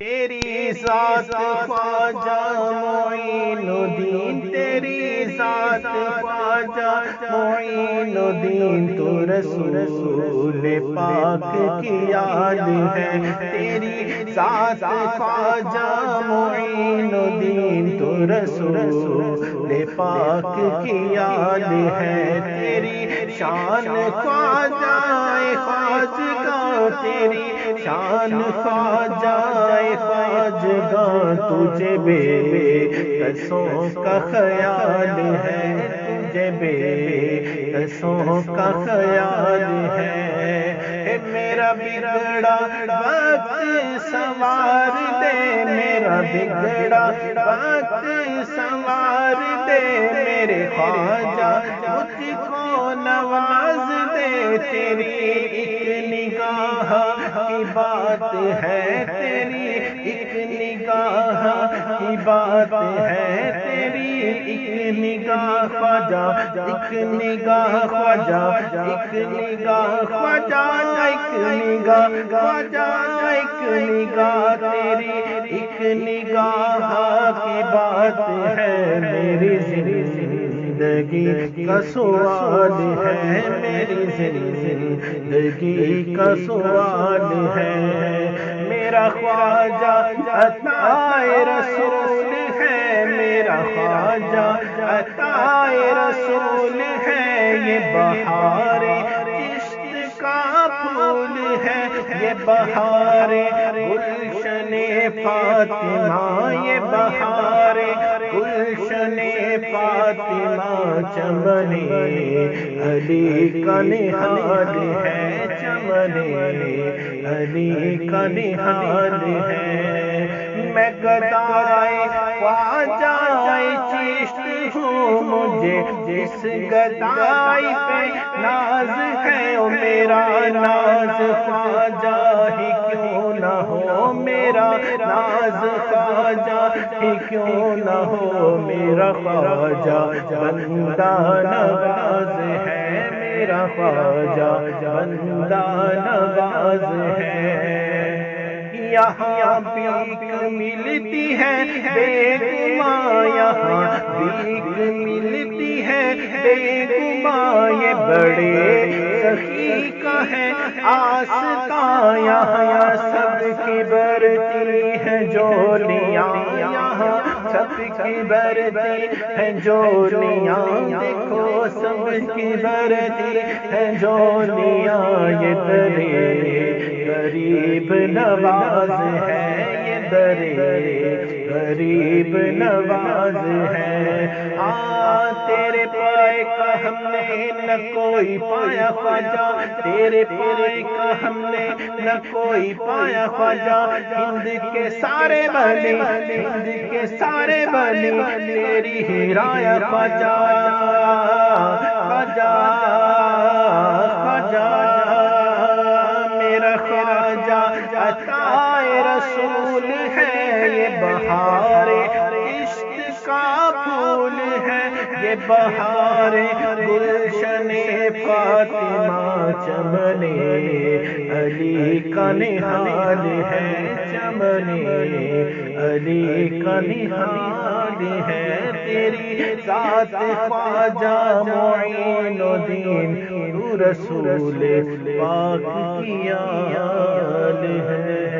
تیری ذات خواجہ معین الدین، تیری ذات خواجہ معین الدین، تو رسول پاک کی یاد ہے۔ تیری ذات خواجہ معین الدین، تو رسول پاک کی یاد ہے۔ تیری شان خواجہ خواجگاں، تیری شان خواجہ خواجگاں، تجھے بے کسوں کا خیال ہے، تجھے بے کسوں کا خیال ہے۔ میرا بگڑا وقت سنوار دے، میرا بگڑا وقت سنوار دے، میرے خواجہ مجھ کو نواز دے۔ تیری ایک نگاہ کی بات ہے، تیری ایک نگاہ کی بات ہے، تیری ایک نگاہ خواجہ، ایک نگاہ خواجہ، ایک نگاہ خواجہ، ایک نگاہ خواجہ، ایک نگاہ، تیری ایک نگاہ کی بات ہے۔ میری زندگی کا سوال ہے، میری زندگی کا سوال ہے۔ میرا خواجہ عطائے رسول ہے، میرا خواجہ عطائے رسول ہے۔ یہ بہار عشق کا پھول ہے، یہ بہار گلشن فاطمہ، یہ بہار گلشن فاطمہ، چمن علی کا نہال ہے، چمن علی کا نہال ہے۔ میں گدائے خواجہ چشت ہوں، مجھے جس گدائی پہ ناز ہے، او میرا ناز خواجہ ہی کیوں نہ ہو، میرا ناز خواجہ ہی کیوں نہ ہو۔ میرا خواجہ بندہ نواز ہے، میرا خواجہ بندہ نواز ہے۔ یہاں بھیک ملتی ہے بے گماں، یہاں بھیک ملتی ہے بے گماں، یہ بڑے سخی کا ہے آستاں، یہاں سب کی برتی ہے جولیاں، یہاں سب کی برتی ہے جولیاں، دیکھو سب کی برتی ہے جولیاں۔ یہ درے غریب نواز ہے، یہ درے غریب نواز ہے۔ تیرے پائے کا ہم نے نہ کوئی پایا خواجہ، تیرے پائے کا ہم نے نہ کوئی پایا خواجہ۔ ہند کے سارے ولی، ہند کے سارے ولی تیری ہی رایا خواجہ، خواجہ خواجہ۔ میرا خواجہ عطائے رسول ہے، یہ بہار عشق کا پھول ہے، یہ بہار گلشن فاطمہ، چمن علی کا نہال ہے، چمن علی کا نہال ہے۔ تیری ذات خواجہ معین الدین، تو رسول پاک کی یاد ہے۔